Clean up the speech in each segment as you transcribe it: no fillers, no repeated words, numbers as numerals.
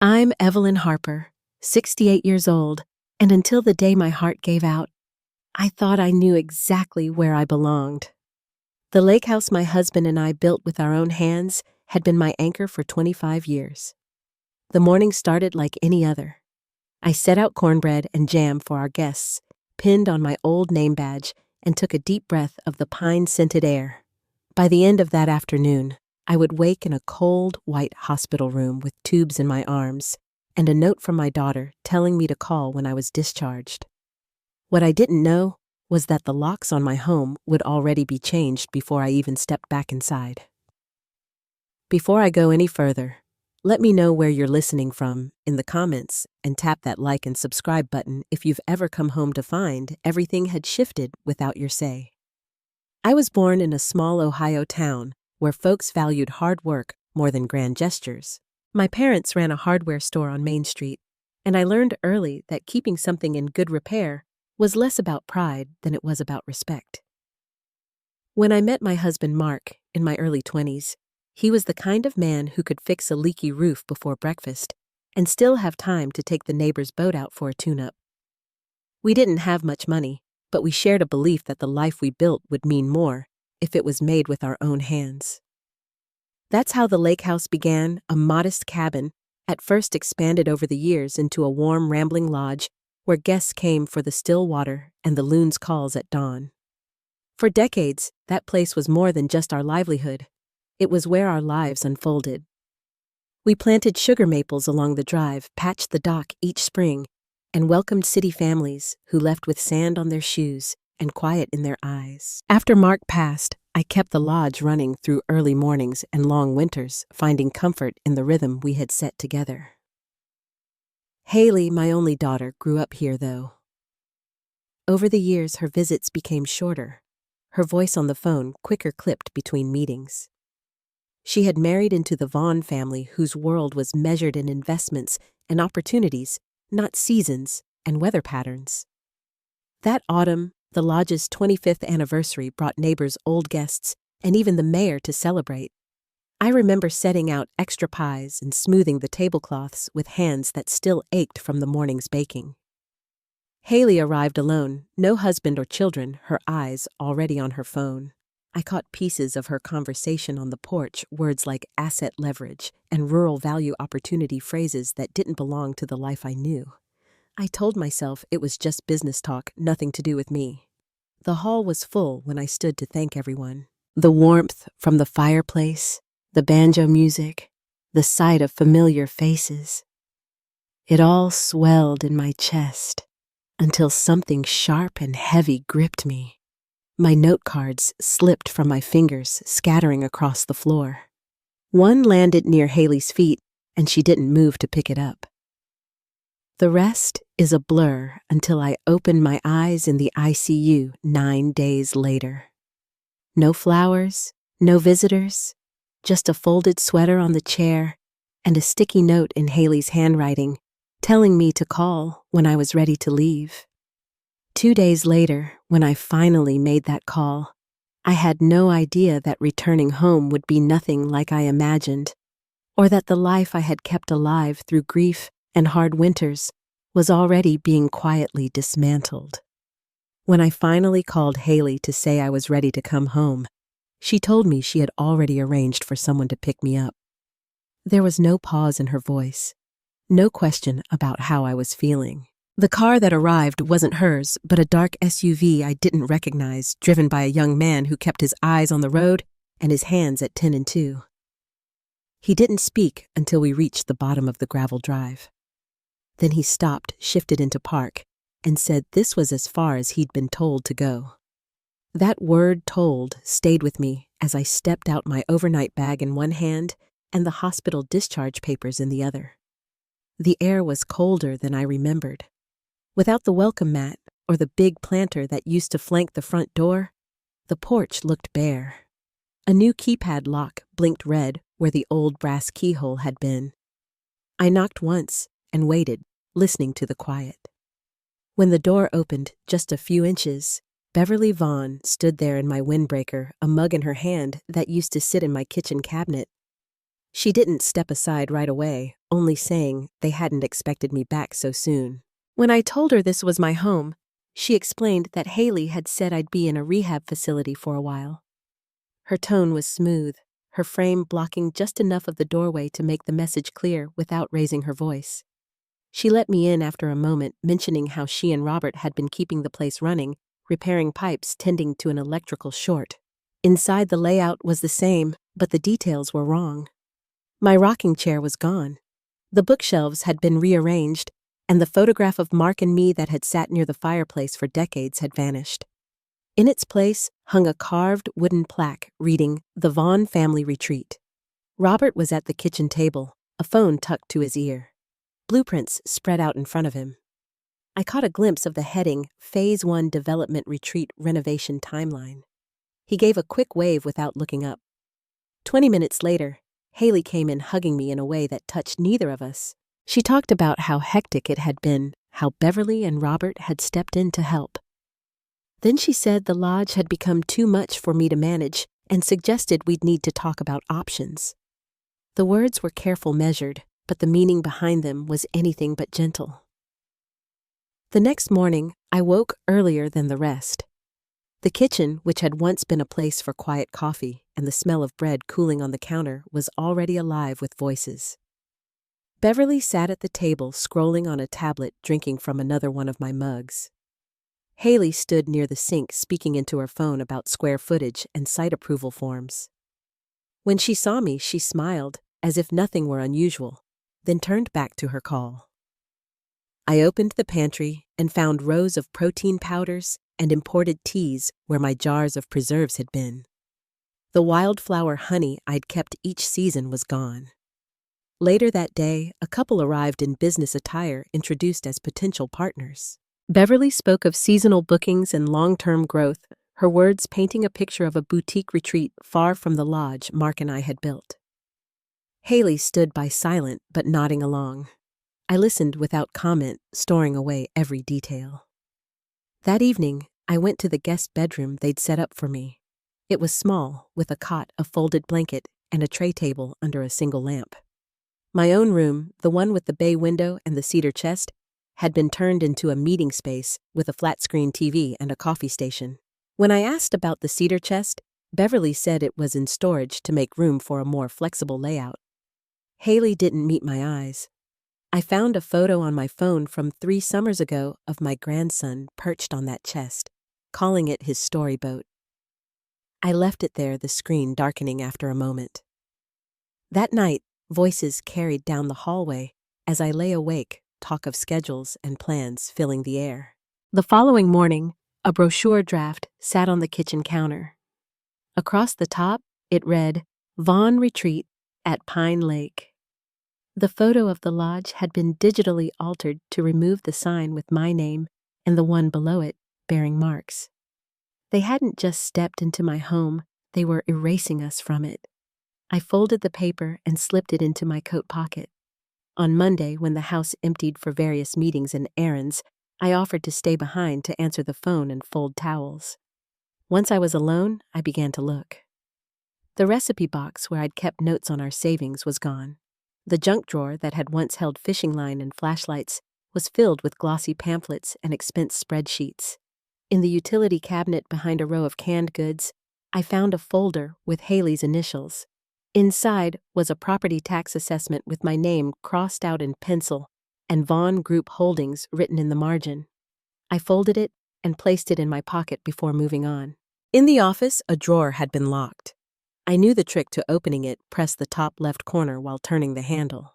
I'm Evelyn Harper, 68 years old, and until the day my heart gave out, I thought I knew exactly where I belonged. The lake house my husband and I built with our own hands had been my anchor for 25 years. The morning started like any other. I set out cornbread and jam for our guests, pinned on my old name badge, and took a deep breath of the pine-scented air. By the end of that afternoon, I would wake in a cold, white hospital room with tubes in my arms and a note from my daughter telling me to call when I was discharged. What I didn't know was that the locks on my home would already be changed before I even stepped back inside. Before I go any further, let me know where you're listening from in the comments and tap that like and subscribe button if you've ever come home to find everything had shifted without your say. I was born in a small Ohio town where folks valued hard work more than grand gestures. My parents ran a hardware store on Main Street, and I learned early that keeping something in good repair was less about pride than it was about respect. When I met my husband Mark in my early 20s, he was the kind of man who could fix a leaky roof before breakfast and still have time to take the neighbor's boat out for a tune-up. We didn't have much money, but we shared a belief that the life we built would mean more if it was made with our own hands. That's how the lake house began, a modest cabin, at first expanded over the years into a warm, rambling lodge where guests came for the still water and the loon's calls at dawn. For decades, that place was more than just our livelihood. It was where our lives unfolded. We planted sugar maples along the drive, patched the dock each spring, and welcomed city families who left with sand on their shoes and quiet in their eyes. After Mark passed, I kept the lodge running through early mornings and long winters, finding comfort in the rhythm we had set together. Haley, my only daughter, grew up here, though. Over the years, her visits became shorter, her voice on the phone quicker clipped between meetings. She had married into the Vaughn family, whose world was measured in investments and opportunities, not seasons and weather patterns. That autumn, the lodge's 25th anniversary brought neighbors, old guests, and even the mayor to celebrate. I remember setting out extra pies and smoothing the tablecloths with hands that still ached from the morning's baking. Haley arrived alone, no husband or children, her eyes already on her phone. I caught pieces of her conversation on the porch, words like asset leverage and rural value opportunity, phrases that didn't belong to the life I knew. I told myself it was just business talk, nothing to do with me. The hall was full when I stood to thank everyone. The warmth from the fireplace, the banjo music, the sight of familiar faces. It all swelled in my chest until something sharp and heavy gripped me. My note cards slipped from my fingers, scattering across the floor. One landed near Haley's feet, and she didn't move to pick it up. The rest is a blur until I opened my eyes in the ICU 9 days later. No flowers, no visitors, just a folded sweater on the chair and a sticky note in Haley's handwriting telling me to call when I was ready to leave. 2 days later, when I finally made that call, I had no idea that returning home would be nothing like I imagined, or that the life I had kept alive through grief and hard winters was already being quietly dismantled. When I finally called Haley to say I was ready to come home, she told me she had already arranged for someone to pick me up. There was no pause in her voice, no question about how I was feeling. The car that arrived wasn't hers, but a dark SUV I didn't recognize, driven by a young man who kept his eyes on the road and his hands at 10 and 2. He didn't speak until we reached the bottom of the gravel drive. Then he stopped, shifted into park, and said this was as far as he'd been told to go. That word "told" stayed with me as I stepped out, my overnight bag in one hand and the hospital discharge papers in the other. The air was colder than I remembered. Without the welcome mat or the big planter that used to flank the front door, the porch looked bare. A new keypad lock blinked red where the old brass keyhole had been. I knocked once and waited, listening to the quiet. When the door opened just a few inches, Beverly Vaughn stood there in my windbreaker, a mug in her hand that used to sit in my kitchen cabinet. She didn't step aside right away, only saying they hadn't expected me back so soon. When I told her this was my home, she explained that Haley had said I'd be in a rehab facility for a while. Her tone was smooth, her frame blocking just enough of the doorway to make the message clear without raising her voice. She let me in after a moment, mentioning how she and Robert had been keeping the place running, repairing pipes, tending to an electrical short. Inside, the layout was the same, but the details were wrong. My rocking chair was gone. The bookshelves had been rearranged, and the photograph of Mark and me that had sat near the fireplace for decades had vanished. In its place hung a carved wooden plaque reading, "The Vaughn Family Retreat." Robert was at the kitchen table, a phone tucked to his ear. Blueprints spread out in front of him. I caught a glimpse of the heading, Phase 1 Development Retreat Renovation Timeline. He gave a quick wave without looking up. 20 minutes later, Haley came in hugging me in a way that touched neither of us. She talked about how hectic it had been, how Beverly and Robert had stepped in to help. Then she said the lodge had become too much for me to manage and suggested we'd need to talk about options. The words were careful measured, but the meaning behind them was anything but gentle. The next morning, I woke earlier than the rest. The kitchen, which had once been a place for quiet coffee and the smell of bread cooling on the counter, was already alive with voices. Beverly sat at the table scrolling on a tablet, drinking from another one of my mugs. Haley stood near the sink speaking into her phone about square footage and site approval forms. When she saw me, she smiled, as if nothing were unusual, then turned back to her call. I opened the pantry and found rows of protein powders and imported teas where my jars of preserves had been. The wildflower honey I'd kept each season was gone. Later that day, a couple arrived in business attire introduced as potential partners. Beverly spoke of seasonal bookings and long-term growth, her words painting a picture of a boutique retreat far from the lodge Mark and I had built. Haley stood by silent but nodding along. I listened without comment, storing away every detail. That evening, I went to the guest bedroom they'd set up for me. It was small, with a cot, a folded blanket, and a tray table under a single lamp. My own room, the one with the bay window and the cedar chest, had been turned into a meeting space with a flat-screen TV and a coffee station. When I asked about the cedar chest, Beverly said it was in storage to make room for a more flexible layout. Haley didn't meet my eyes. I found a photo on my phone from 3 summers ago of my grandson perched on that chest, calling it his storyboat. I left it there, the screen darkening after a moment. That night, voices carried down the hallway as I lay awake, talk of schedules and plans filling the air. The following morning, a brochure draft sat on the kitchen counter. Across the top, it read, Vaughn Retreat at Pine Lake. The photo of the lodge had been digitally altered to remove the sign with my name and the one below it bearing Mark's. They hadn't just stepped into my home, they were erasing us from it. I folded the paper and slipped it into my coat pocket. On Monday, when the house emptied for various meetings and errands, I offered to stay behind to answer the phone and fold towels. Once I was alone, I began to look. The recipe box where I'd kept notes on our savings was gone. The junk drawer that had once held fishing line and flashlights was filled with glossy pamphlets and expense spreadsheets. In the utility cabinet behind a row of canned goods, I found a folder with Haley's initials. Inside was a property tax assessment with my name crossed out in pencil and Vaughn Group Holdings written in the margin. I folded it and placed it in my pocket before moving on. In the office, a drawer had been locked. I knew the trick to opening it, press the top left corner while turning the handle.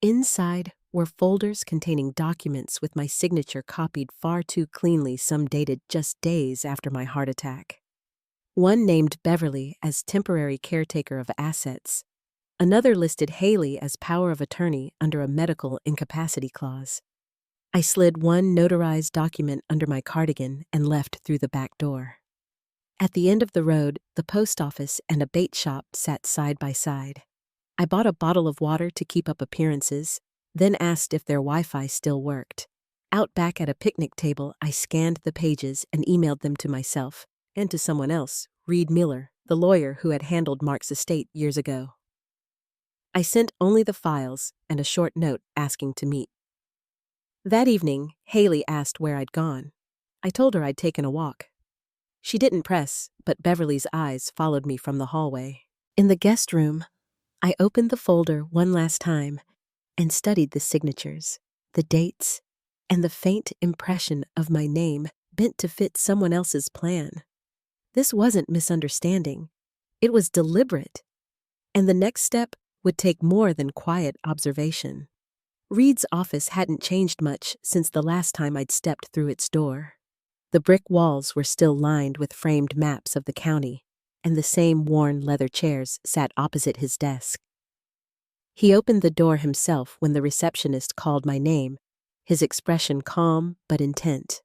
Inside were folders containing documents with my signature copied far too cleanly, some dated just days after my heart attack. One named Beverly as temporary caretaker of assets. Another listed Haley as power of attorney under a medical incapacity clause. I slid one notarized document under my cardigan and left through the back door. At the end of the road, the post office and a bait shop sat side by side. I bought a bottle of water to keep up appearances, then asked if their Wi-Fi still worked. Out back at a picnic table, I scanned the pages and emailed them to myself and to someone else, Reed Miller, the lawyer who had handled Mark's estate years ago. I sent only the files and a short note asking to meet. That evening, Haley asked where I'd gone. I told her I'd taken a walk. She didn't press, but Beverly's eyes followed me from the hallway. In the guest room, I opened the folder one last time and studied the signatures, the dates, and the faint impression of my name bent to fit someone else's plan. This wasn't misunderstanding. It was deliberate, and the next step would take more than quiet observation. Reed's office hadn't changed much since the last time I'd stepped through its door. The brick walls were still lined with framed maps of the county, and the same worn leather chairs sat opposite his desk. He opened the door himself when the receptionist called my name, his expression calm but intent.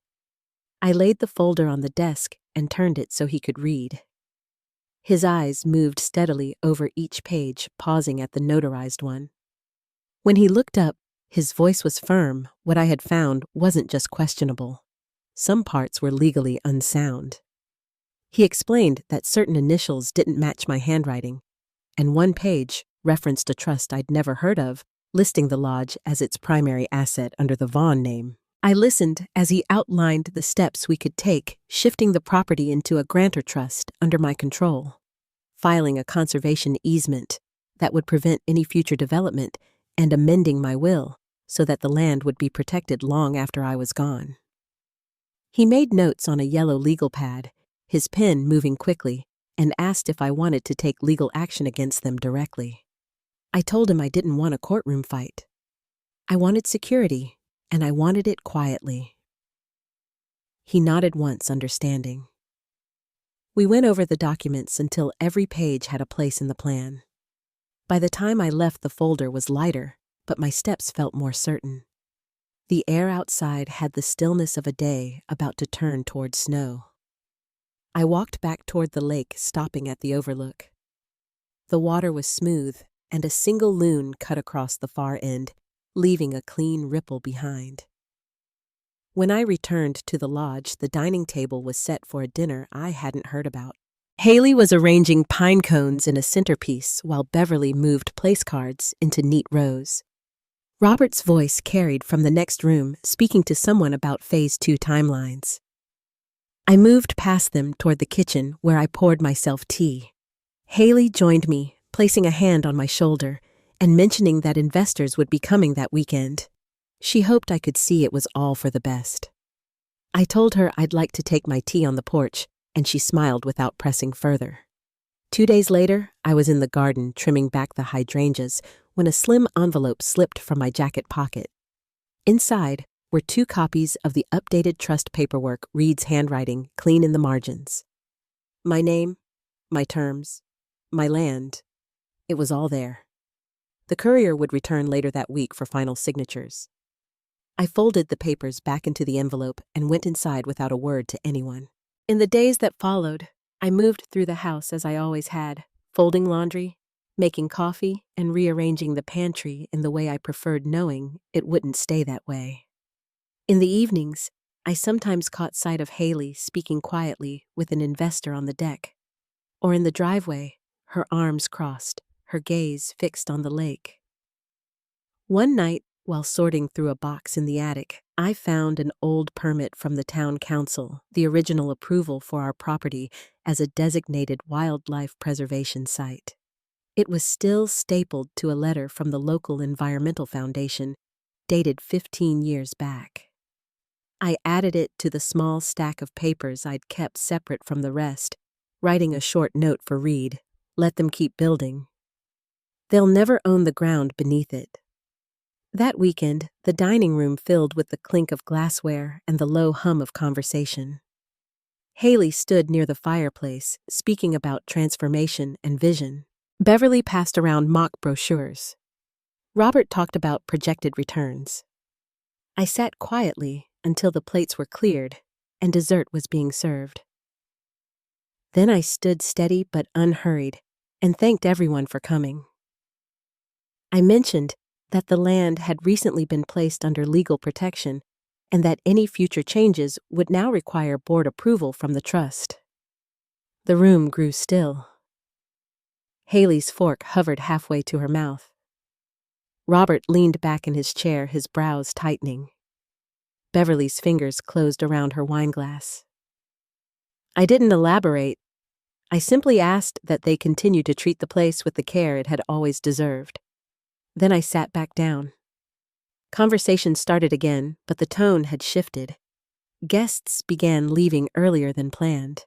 I laid the folder on the desk and turned it so he could read. His eyes moved steadily over each page, pausing at the notarized one. When he looked up, his voice was firm. What I had found wasn't just questionable. Some parts were legally unsound. He explained that certain initials didn't match my handwriting, and one page referenced a trust I'd never heard of, listing the lodge as its primary asset under the Vaughn name. I listened as he outlined the steps we could take, shifting the property into a grantor trust under my control, filing a conservation easement that would prevent any future development, and amending my will so that the land would be protected long after I was gone. He made notes on a yellow legal pad, his pen moving quickly, and asked if I wanted to take legal action against them directly. I told him I didn't want a courtroom fight. I wanted security, and I wanted it quietly. He nodded once, understanding. We went over the documents until every page had a place in the plan. By the time I left, the folder was lighter, but my steps felt more certain. The air outside had the stillness of a day about to turn toward snow. I walked back toward the lake, stopping at the overlook. The water was smooth, and a single loon cut across the far end, leaving a clean ripple behind. When I returned to the lodge, the dining table was set for a dinner I hadn't heard about. Haley was arranging pine cones in a centerpiece while Beverly moved place cards into neat rows. Robert's voice carried from the next room, speaking to someone about Phase 2 timelines. I moved past them toward the kitchen, where I poured myself tea. Haley joined me, placing a hand on my shoulder and mentioning that investors would be coming that weekend. She hoped I could see it was all for the best. I told her I'd like to take my tea on the porch, and she smiled without pressing further. 2 days later, I was in the garden trimming back the hydrangeas when a slim envelope slipped from my jacket pocket. Inside were 2 copies of the updated trust paperwork, Reed's handwriting clean in the margins. My name, my terms, my land, it was all there. The courier would return later that week for final signatures. I folded the papers back into the envelope and went inside without a word to anyone. In the days that followed, I moved through the house as I always had, folding laundry, making coffee, and rearranging the pantry in the way I preferred, knowing it wouldn't stay that way. In the evenings, I sometimes caught sight of Haley speaking quietly with an investor on the deck, or in the driveway, her arms crossed, her gaze fixed on the lake. One night, while sorting through a box in the attic, I found an old permit from the town council, the original approval for our property as a designated wildlife preservation site. It was still stapled to a letter from the local environmental foundation, dated 15 years back. I added it to the small stack of papers I'd kept separate from the rest, writing a short note for Reed, let them keep building. They'll never own the ground beneath it. That weekend, the dining room filled with the clink of glassware and the low hum of conversation. Haley stood near the fireplace, speaking about transformation and vision. Beverly passed around mock brochures. Robert talked about projected returns. I sat quietly until the plates were cleared and dessert was being served. Then I stood steady but unhurried and thanked everyone for coming. I mentioned that the land had recently been placed under legal protection and that any future changes would now require board approval from the trust. The room grew still. Haley's fork hovered halfway to her mouth. Robert leaned back in his chair, his brows tightening. Beverly's fingers closed around her wineglass. I didn't elaborate. I simply asked that they continue to treat the place with the care it had always deserved. Then I sat back down. Conversation started again, but the tone had shifted. Guests began leaving earlier than planned.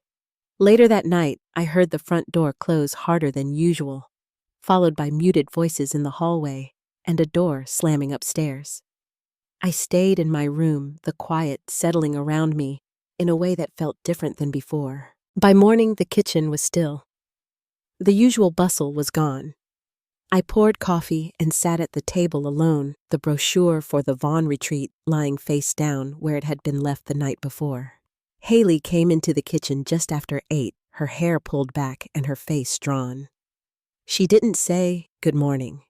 Later that night, I heard the front door close harder than usual, followed by muted voices in the hallway and a door slamming upstairs. I stayed in my room, the quiet settling around me in a way that felt different than before. By morning, the kitchen was still. The usual bustle was gone. I poured coffee and sat at the table alone, the brochure for the Vaughn retreat lying face down where it had been left the night before. Haley came into the kitchen just after 8, her hair pulled back and her face drawn. She didn't say, "Good morning."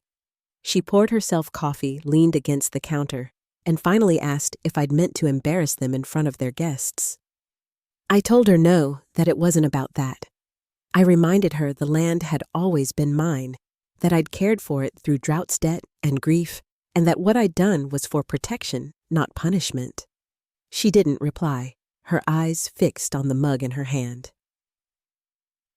She poured herself coffee, leaned against the counter, and finally asked if I'd meant to embarrass them in front of their guests. I told her no, that it wasn't about that. I reminded her the land had always been mine, that I'd cared for it through drought's debt and grief, and that what I'd done was for protection, not punishment. She didn't reply, her eyes fixed on the mug in her hand.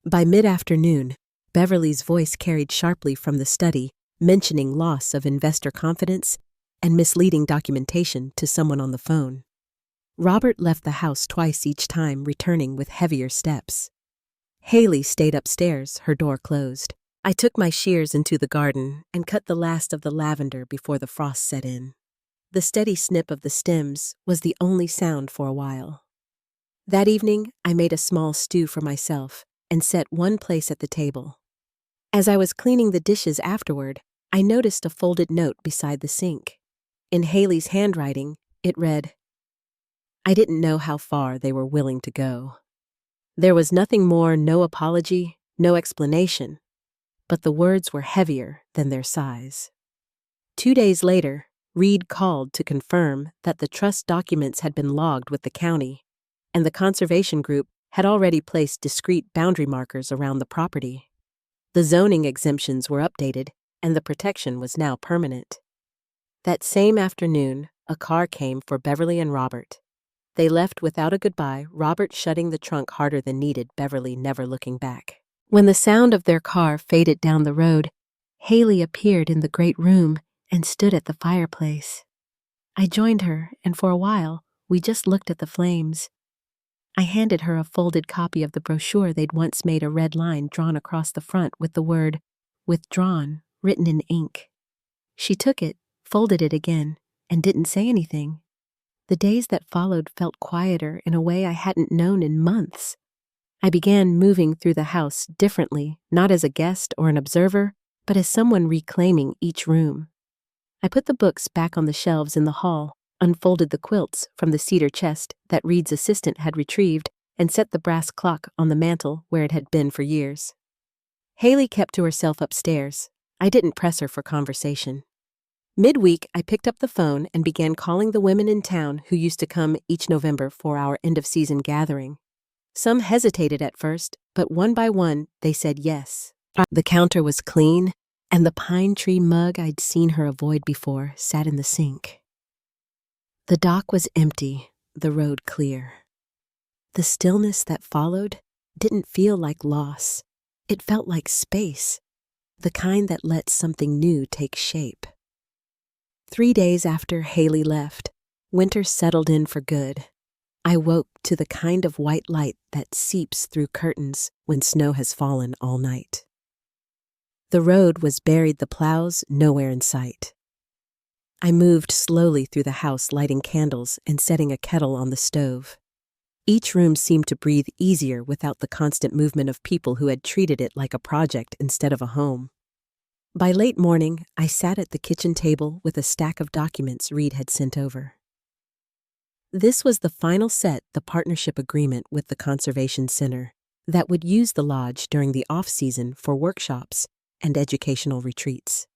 By mid-afternoon, Beverly's voice carried sharply from the study, mentioning loss of investor confidence and misleading documentation to someone on the phone. Robert left the house twice each time, returning with heavier steps. Haley stayed upstairs, her door closed. I took my shears into the garden and cut the last of the lavender before the frost set in. The steady snip of the stems was the only sound for a while. That evening, I made a small stew for myself and set one place at the table. As I was cleaning the dishes afterward, I noticed a folded note beside the sink. In Haley's handwriting, it read, "I didn't know how far they were willing to go." There was nothing more, no apology, no explanation. But the words were heavier than their size. 2 days later, Reed called to confirm that the trust documents had been logged with the county, and the conservation group had already placed discrete boundary markers around the property. The zoning exemptions were updated, and the protection was now permanent. That same afternoon, a car came for Beverly and Robert. They left without a goodbye, Robert shutting the trunk harder than needed, Beverly never looking back. When the sound of their car faded down the road, Haley appeared in the great room and stood at the fireplace. I joined her, and for a while, we just looked at the flames. I handed her a folded copy of the brochure they'd once made a red line drawn across the front with the word "Withdrawn" written in ink. She took it, folded it again, and didn't say anything. The days that followed felt quieter in a way I hadn't known in months. I began moving through the house differently, not as a guest or an observer, but as someone reclaiming each room. I put the books back on the shelves in the hall, unfolded the quilts from the cedar chest that Reed's assistant had retrieved, and set the brass clock on the mantel where it had been for years. Haley kept to herself upstairs. I didn't press her for conversation. Midweek, I picked up the phone and began calling the women in town who used to come each November for our end-of-season gathering. Some hesitated at first, but one by one, they said yes. The counter was clean, and the pine tree mug I'd seen her avoid before sat in the sink. The dock was empty, the road clear. The stillness that followed didn't feel like loss. It felt like space, the kind that lets something new take shape. 3 days after Haley left, winter settled in for good. I woke to the kind of white light that seeps through curtains when snow has fallen all night. The road was buried, the plows nowhere in sight. I moved slowly through the house, lighting candles and setting a kettle on the stove. Each room seemed to breathe easier without the constant movement of people who had treated it like a project instead of a home. By late morning, I sat at the kitchen table with a stack of documents Reed had sent over. This was the final set, the partnership agreement with the Conservation Center that would use the lodge during the off-season for workshops and educational retreats.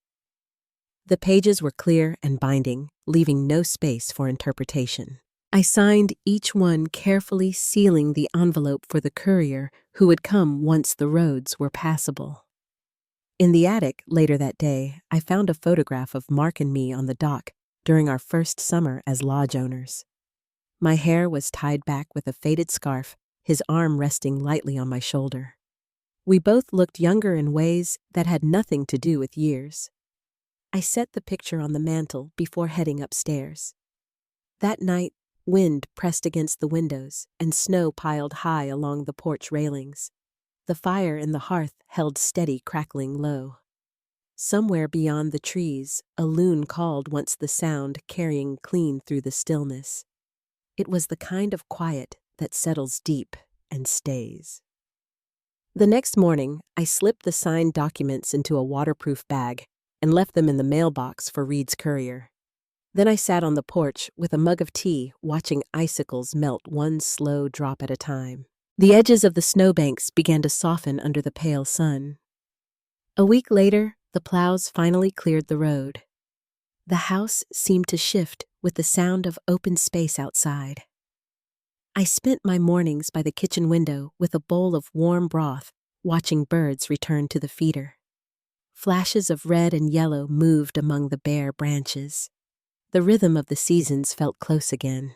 The pages were clear and binding, leaving no space for interpretation. I signed each one, carefully sealing the envelope for the courier who would come once the roads were passable. In the attic later that day, I found a photograph of Mark and me on the dock during our first summer as lodge owners. My hair was tied back with a faded scarf, his arm resting lightly on my shoulder. We both looked younger in ways that had nothing to do with years. I set the picture on the mantel before heading upstairs. That night, wind pressed against the windows and snow piled high along the porch railings. The fire in the hearth held steady, crackling low. Somewhere beyond the trees, a loon called once the sound carrying clean through the stillness. It was the kind of quiet that settles deep and stays. The next morning, I slipped the signed documents into a waterproof bag and left them in the mailbox for Reed's courier. Then I sat on the porch with a mug of tea, watching icicles melt one slow drop at a time. The edges of the snowbanks began to soften under the pale sun. A week later, the plows finally cleared the road. The house seemed to shift with the sound of open space outside. I spent my mornings by the kitchen window with a bowl of warm broth, watching birds return to the feeder. Flashes of red and yellow moved among the bare branches. The rhythm of the seasons felt close again.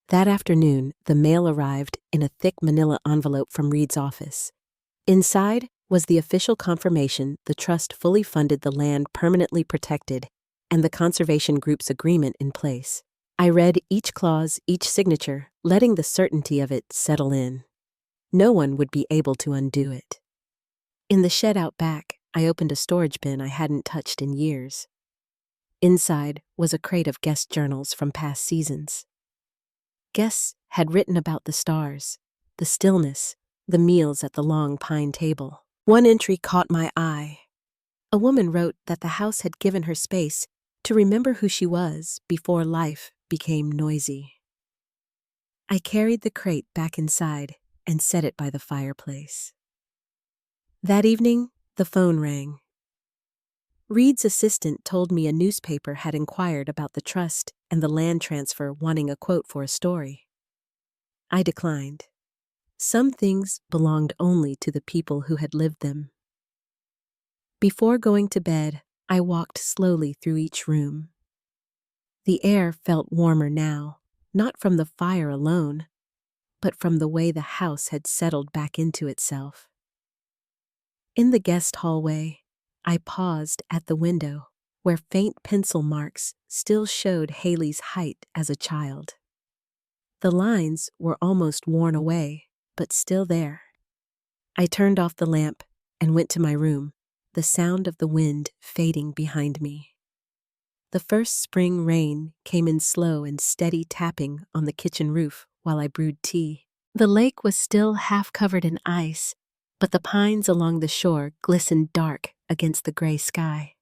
That afternoon, the mail arrived in a thick manila envelope from Reed's office. Inside was the official confirmation the trust fully funded the land permanently protected and the conservation group's agreement in place. I read each clause, each signature, letting the certainty of it settle in. No one would be able to undo it. In the shed out back, I opened a storage bin I hadn't touched in years. Inside was a crate of guest journals from past seasons. Guests had written about the stars, the stillness, the meals at the long pine table. One entry caught my eye. A woman wrote that the house had given her space to remember who she was before life became noisy. I carried the crate back inside and set it by the fireplace. That evening, the phone rang. Reed's assistant told me a newspaper had inquired about the trust and the land transfer, wanting a quote for a story. I declined. Some things belonged only to the people who had lived them. Before going to bed, I walked slowly through each room. The air felt warmer now, not from the fire alone, but from the way the house had settled back into itself. In the guest hallway, I paused at the window, where faint pencil marks still showed Haley's height as a child. The lines were almost worn away, but still there. I turned off the lamp and went to my room, the sound of the wind fading behind me. The first spring rain came in slow and steady tapping on the kitchen roof while I brewed tea. The lake was still half covered in ice, but the pines along the shore glistened dark against the gray sky.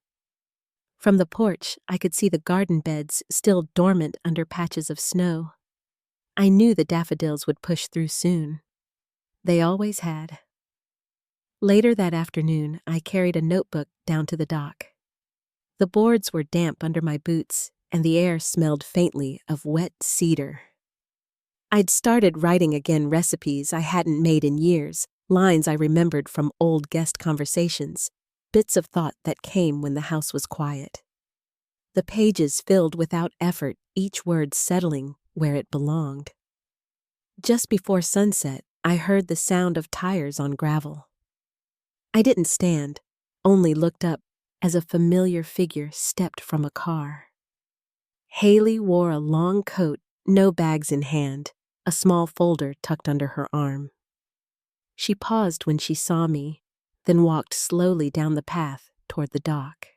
From the porch, I could see the garden beds still dormant under patches of snow. I knew the daffodils would push through soon. They always had. Later that afternoon, I carried a notebook down to the dock. The boards were damp under my boots, and the air smelled faintly of wet cedar. I'd started writing again recipes I hadn't made in years, lines I remembered from old guest conversations, bits of thought that came when the house was quiet. The pages filled without effort, each word settling where it belonged. Just before sunset, I heard the sound of tires on gravel. I didn't stand, only looked up as a familiar figure stepped from a car. Haley wore a long coat, no bags in hand, a small folder tucked under her arm. She paused when she saw me, then walked slowly down the path toward the dock.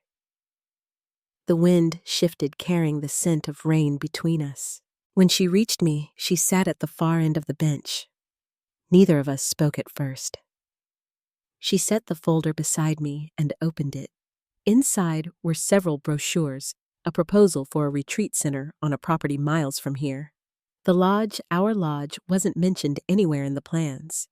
The wind shifted, carrying the scent of rain between us. When she reached me, she sat at the far end of the bench. Neither of us spoke at first. She set the folder beside me and opened it. Inside were several brochures, a proposal for a retreat center on a property miles from here. The lodge, our lodge, wasn't mentioned anywhere in the plans.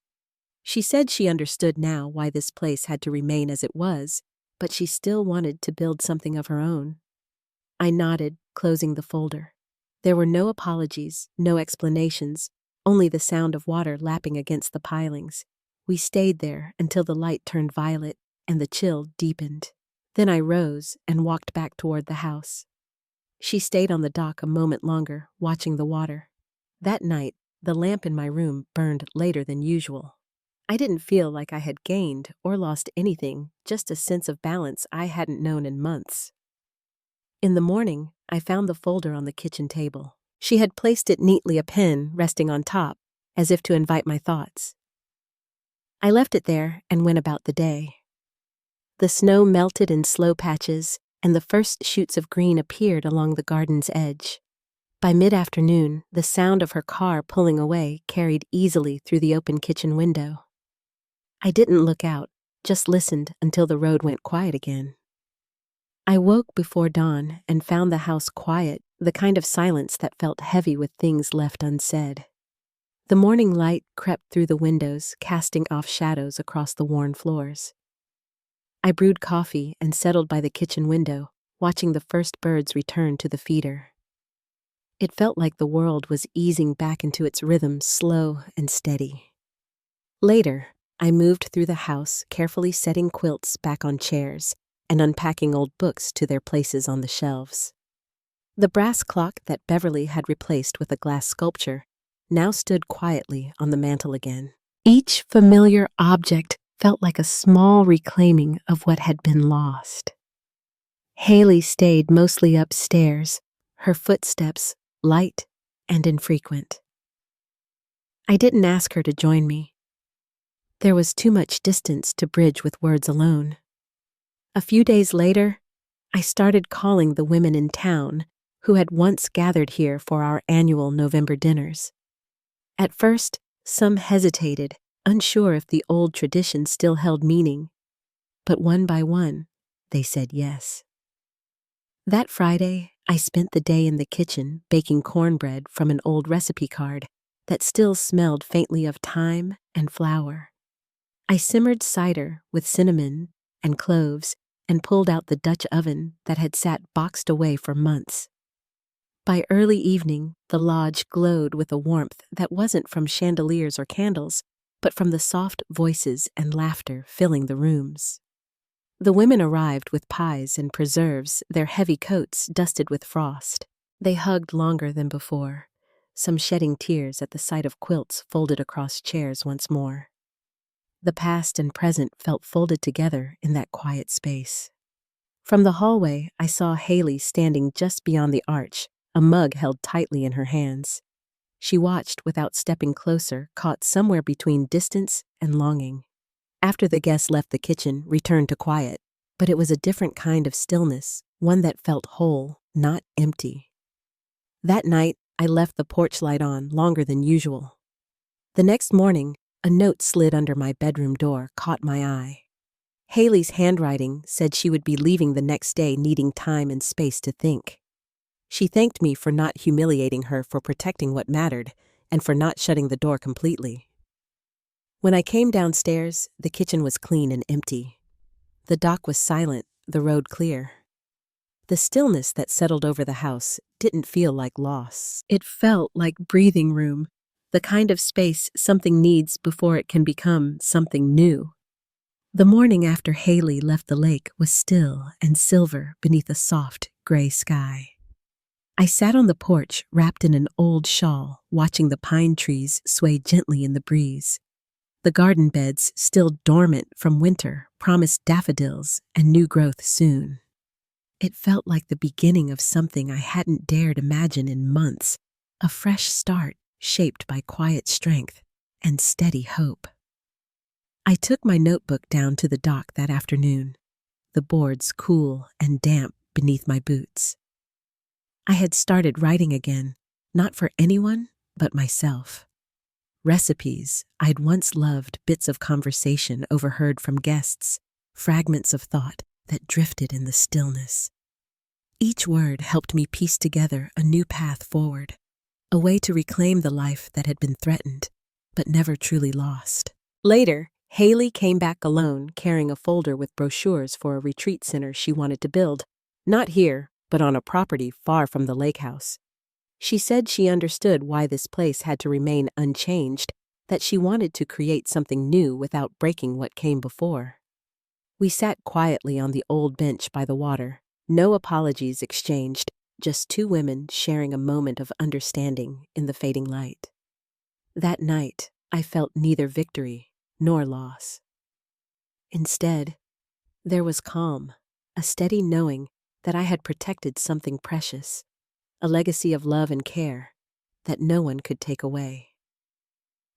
She said she understood now why this place had to remain as it was, but she still wanted to build something of her own. I nodded, closing the folder. There were no apologies, no explanations, only the sound of water lapping against the pilings. We stayed there until the light turned violet, and the chill deepened. Then I rose and walked back toward the house. She stayed on the dock a moment longer, watching the water. That night, the lamp in my room burned later than usual. I didn't feel like I had gained or lost anything, just a sense of balance I hadn't known in months. In the morning, I found the folder on the kitchen table. She had placed it neatly, a pen resting on top, as if to invite my thoughts. I left it there and went about the day. The snow melted in slow patches, and the first shoots of green appeared along the garden's edge. By mid-afternoon, the sound of her car pulling away carried easily through the open kitchen window. I didn't look out, just listened until the road went quiet again. I woke before dawn and found the house quiet, the kind of silence that felt heavy with things left unsaid. The morning light crept through the windows, casting off shadows across the worn floors. I brewed coffee and settled by the kitchen window, watching the first birds return to the feeder. It felt like the world was easing back into its rhythm, slow and steady. Later, I moved through the house, carefully setting quilts back on chairs and unpacking old books to their places on the shelves. The brass clock that Beverly had replaced with a glass sculpture now stood quietly on the mantel again. Each familiar object felt like a small reclaiming of what had been lost. Haley stayed mostly upstairs, her footsteps light and infrequent. I didn't ask her to join me. There was too much distance to bridge with words alone. A few days later, I started calling the women in town who had once gathered here for our annual November dinners. At first, some hesitated, unsure if the old tradition still held meaning, but one by one, they said yes. That Friday, I spent the day in the kitchen baking cornbread from an old recipe card that still smelled faintly of thyme and flour. I simmered cider with cinnamon and cloves and pulled out the Dutch oven that had sat boxed away for months. By early evening, the lodge glowed with a warmth that wasn't from chandeliers or candles, but from the soft voices and laughter filling the rooms. The women arrived with pies and preserves, their heavy coats dusted with frost. They hugged longer than before, some shedding tears at the sight of quilts folded across chairs once more. The past and present felt folded together in that quiet space. From the hallway, I saw Haley standing just beyond the arch, a mug held tightly in her hands. She watched without stepping closer, caught somewhere between distance and longing. After the guests left the kitchen, returned to quiet, but it was a different kind of stillness, one that felt whole, not empty. That night, I left the porch light on longer than usual. The next morning, a note slid under my bedroom door, caught my eye. Haley's handwriting said she would be leaving the next day, needing time and space to think. She thanked me for not humiliating her, for protecting what mattered, and for not shutting the door completely. When I came downstairs, the kitchen was clean and empty. The dock was silent, the road clear. The stillness that settled over the house didn't feel like loss. It felt like breathing room, the kind of space something needs before it can become something new. The morning after Haley left the lake was still and silver beneath a soft, gray sky. I sat on the porch, wrapped in an old shawl, watching the pine trees sway gently in the breeze. The garden beds, still dormant from winter, promised daffodils and new growth soon. It felt like the beginning of something I hadn't dared imagine in months, a fresh start shaped by quiet strength and steady hope. I took my notebook down to the dock that afternoon, the boards cool and damp beneath my boots. I had started writing again, not for anyone, but myself. Recipes I'd once loved, bits of conversation overheard from guests, fragments of thought that drifted in the stillness. Each word helped me piece together a new path forward, a way to reclaim the life that had been threatened, but never truly lost. Later, Haley came back alone, carrying a folder with brochures for a retreat center she wanted to build, not here, but on a property far from the lake house. She said she understood why this place had to remain unchanged, that she wanted to create something new without breaking what came before. We sat quietly on the old bench by the water, no apologies exchanged, just two women sharing a moment of understanding in the fading light. That night, I felt neither victory nor loss. Instead, there was calm, a steady knowing that I had protected something precious, a legacy of love and care that no one could take away.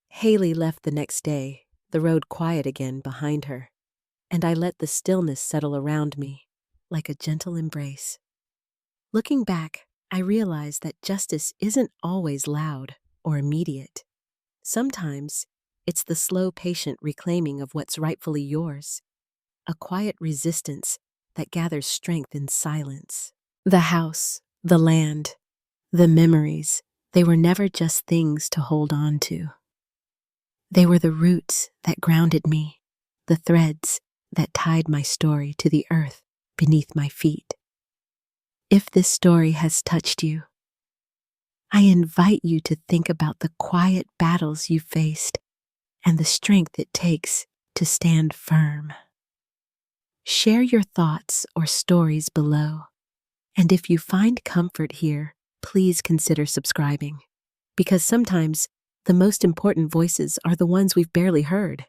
Haley left the next day, the road quiet again behind her, and I let the stillness settle around me like a gentle embrace. Looking back, I realized that justice isn't always loud or immediate. Sometimes, it's the slow, patient reclaiming of what's rightfully yours, a quiet resistance that gathers strength in silence. The house, the land, the memories, they were never just things to hold on to. They were the roots that grounded me, the threads that tied my story to the earth beneath my feet. If this story has touched you, I invite you to think about the quiet battles you faced and the strength it takes to stand firm. Share your thoughts or stories below, and if you find comfort here, please consider subscribing, because sometimes the most important voices are the ones we've barely heard.